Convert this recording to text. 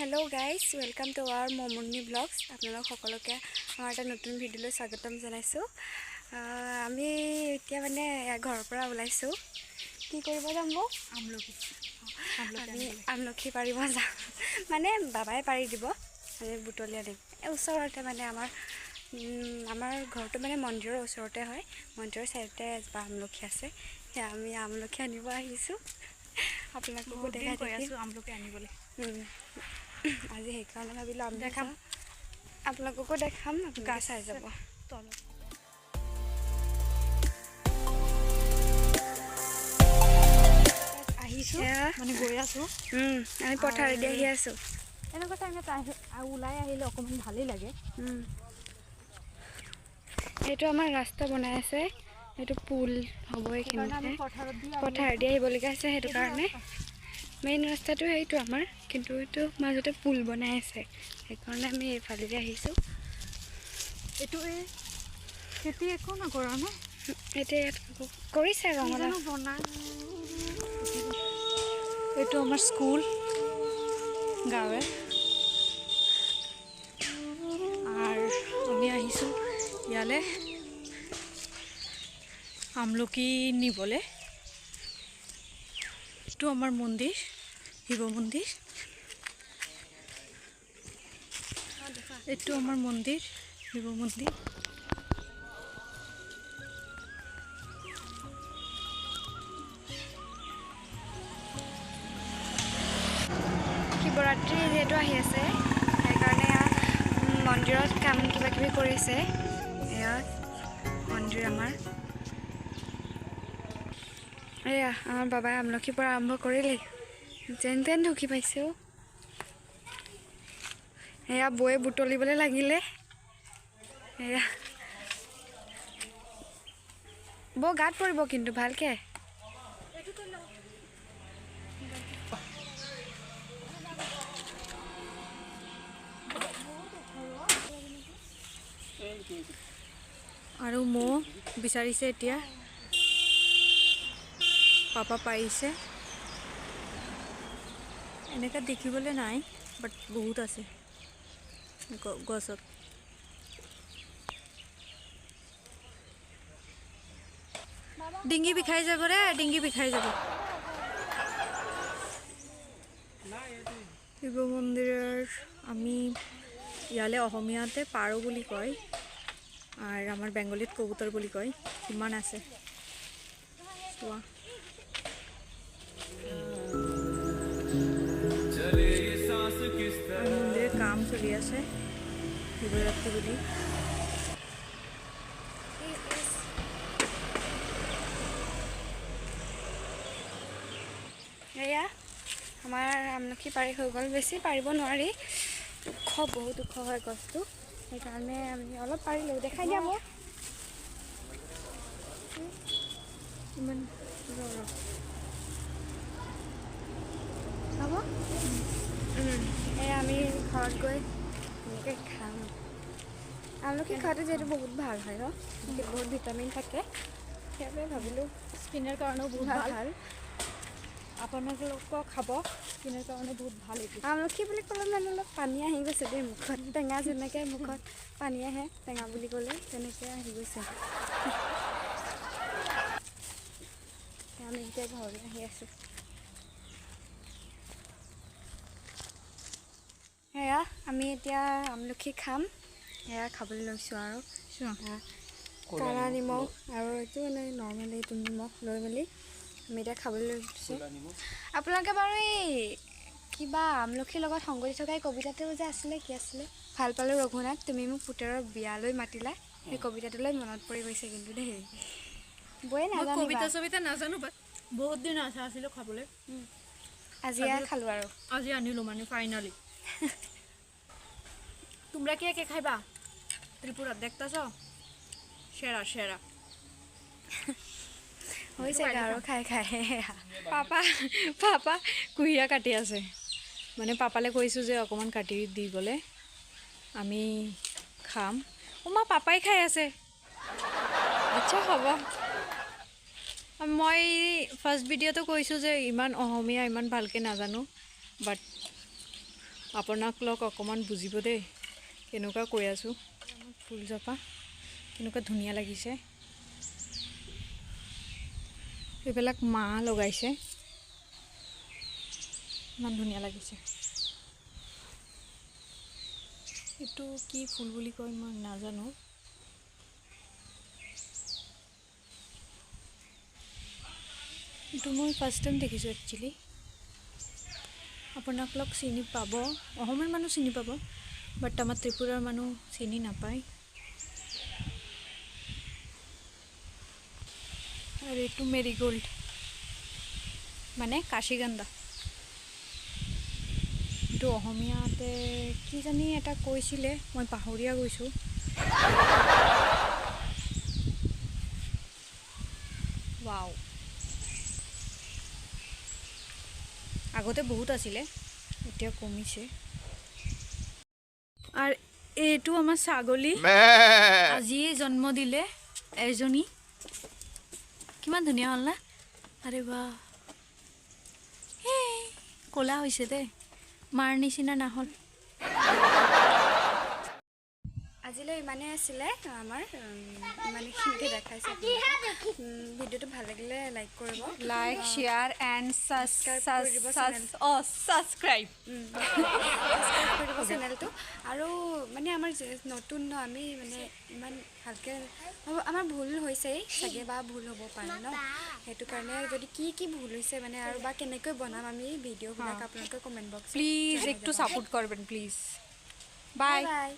hello guys welcome to our Munni vlogs आपलोक सकलोके आमार एटा नतुन भिडिओলৈ स्वागतम जनाइছো आमी এতিয়া মানে ঘৰৰ পৰা ওলাইছো কি কৰিব যাম গো আমলখি পাৰিব যাম মানে বাবাই পাৰি দিব আমি বুটলিয়া দিম ওচৰতে মানে আমাৰ ঘৰটো মানে মন্দিৰৰ ওচৰতে হয় মন্দিৰৰ সাইডতে আমলখি আছে আমি আমলখি আনিব আহিছো আপোনালোককো দেখাই আছো আমলখি আনিবলৈ আজি সেইকাৰণে ভাবিলো আমি দেখাম আপোনালোককো দেখাম গাছ চাই যাব তলত আহিছো মানে গৈ আছো আমি পথাৰেদি আহি আছো এনেকুৱা টাইমত ওলাই আহিলে অকমান ভালেই লাগে এইটো আমাৰ ৰাস্তা বনাই আছে এইটো পুল হ'ব এইখিনিতে পথাৰেদি আহিবলগীয়া আছে সেইটো কাৰণে মেইন ৰাস্তাটো এইটো আমাৰ কিন্তু এইটো মাজতে পুল বনাই আছে সেইকাৰণে আমি এইফালেদি আহিছোঁ এইটো খেতি একো নকৰা ন এতিয়া কৰিছে ৰঙালাও বনাই এইটো আমাৰ স্কুল গাঁৱে আৰু আমি আহিছোঁ ইয়ালৈ আমলখি নিবলৈ এইটো আমাৰ মন্দিৰ শিৱ মন্দিৰ এইটো আমাৰ মন্দিৰ শিৱ মন্দিৰ শিৱৰাত্ৰি যিহেতু আহি আছে সেইকাৰণে মন্দিৰত কাম কিবা কিবি কৰিছে এয়া মন্দিৰ আমাৰ এয়া আমাৰ বাবাই আমলখিৰ পৰা আৰম্ভ কৰিলে যেন তেন ঢুকি পাইছোঁ এয়া বৌয়ে বুটলিবলৈ লাগিলে এয়া বৌ গাত পৰিব কিন্তু ভালকে আৰু মৌ বিচাৰিছে এতিয়া পাপা পাৰিছে এনেকা দেখিবলৈ নাই বাট বহুত আছে গছত ডিঙি বিষাই যাব ৰে ডিঙি বিষাই যাব শিৱ মন্দিৰৰ আমি ইয়ালে অসমীয়াতে পাৰ বুলি কয় আৰ আমাৰ বেঙ্গলিত কবুতৰ বলি কয় কিমান আছে চোৱা মন্দিৰে কাম চলি আছে শিৱৰাত্ৰি বুলি এয়া আমাৰ আমলখি পাৰি হৈ গ'ল বেছি পাৰিব নোৱাৰি ওখ বহুত ওখ হয় গছটো সেইকাৰণে আমি অলপ পাৰিলোঁ দেখাই দিয়া মোক ইমান হ'ব আমি ঘৰত গৈ এনেকৈ খাম আমলখি খোৱাটো যিহেতু বহুত ভাল হয় ন বহুত ভিটামিন থাকে সেইবাবে ভাবিলোঁ স্কিনৰ কাৰণেও বহুত ভাল আপোনালোকক খাব স্কিনৰ কাৰণে বহুত ভাল আমলখি বুলি ক'লে মানে অলপ পানী আহি গৈছে দেই মুখত টেঙা যেনেকৈ মুখত পানী আহে টেঙা বুলি ক'লে তেনেকৈ আহি গৈছে আমি এতিয়া ঘৰলৈ আহি আছোঁ সেয়া আমি এতিয়া আমলখি খাম সেয়া খাবলৈ লৈছোঁ আৰু কাৰা নিমখ আৰু এইটো মানে নৰ্মেলি এইটো নিমখ লৈ মেলি আমি এতিয়া খাবলৈ লৈছোঁ আপোনালোকে বাৰু এই কিবা আমলখিৰ লগত সংগতি থকা কবিতাটো যে আছিলে কি আছিলে ভাল পালোঁ ৰঘুনাথ তুমি মোক পুতেৰৰ বিয়ালৈ মাতিলা সেই কবিতাটোলৈ মনত পৰি গৈছে কিন্তু দেই বৌয়ে নাজানো কবিতা নাজানো বহুত দিন আশা আছিলোঁ খাবলৈ আজি খালোঁ আৰু আজি আনিলোঁ মানে ফাইনালি তোমৰা কে খাইবা ত্ৰিপুৰা দেখতেছ সেৰা সেৰা হৈছে আৰু খাই খাই পাপা কুহিয়া কাটি আছে মানে পাপালে কৈছোঁ যে অকণমান কাটি দিবলৈ আমি খাম মা পাপাই খাই আছে আচ্ছা হ'ব মই ফাৰ্ষ্ট ভিডিঅ'টো কৈছোঁ যে ইমান অসমীয়া ইমান ভালকৈ নাজানো বাট আপোনাক লগ অকণমান বুজিব দেই কেনেকুৱা কৈ আছোঁ ফুলজোপা কেনেকুৱা ধুনীয়া লাগিছে এইবিলাক মা লগাইছে ইমান ধুনীয়া লাগিছে এইটো কি ফুল বুলি কয় মই নাজানো এইটো মই ফাৰ্ষ্ট টাইম দেখিছোঁ একচুৱেলি আপোনাক লগ চিনি পাব অসমৰ মানুহ চিনি পাব বাট আমাৰ ত্ৰিপুৰাৰ মানুহ চিনি নাপায় আৰু এইটো মেৰিগোল্ড মানে কাশীগন্ধা এইটো অসমীয়াতে কি জানি এটা কৈছিলে মই পাহৰিয়া গৈছোঁ ৱাও আগতে বহুত আছিলে এতিয়া কমিছে আৰু এইটো আমাৰ ছাগলী আজি জন্ম দিলে এজনী কিমান ধুনীয়া হ'ল না আৰে বাহ ক'লা হৈছে দেই মাৰ নিচিনা নহ'ল আজিলৈ ইমানেই আছিলে আমাৰ ইমানেখিনিতে দেখাইছোঁ ভিডিঅ'টো ভাল লাগিলে লাইক কৰিব লাইক শ্বেয়াৰ এণ্ড ছাবস্ক্ৰাইব কৰিব চেনেলটো আৰু মানে আমাৰ নতুন ন আমি মানে ইমান ভালকৈ আমাৰ ভুল হৈছেই চাগে বা ভুল হ'ব পাৰে ন সেইটো কাৰণে যদি কি ভুল হৈছে মানে আৰু বা কেনেকৈ বনাম আমি ভিডিঅ'বিলাক আপোনালোকে কমেণ্ট বক্সত প্লিজ একটু সাপোর্ট করবেন প্লিজ বাই বাই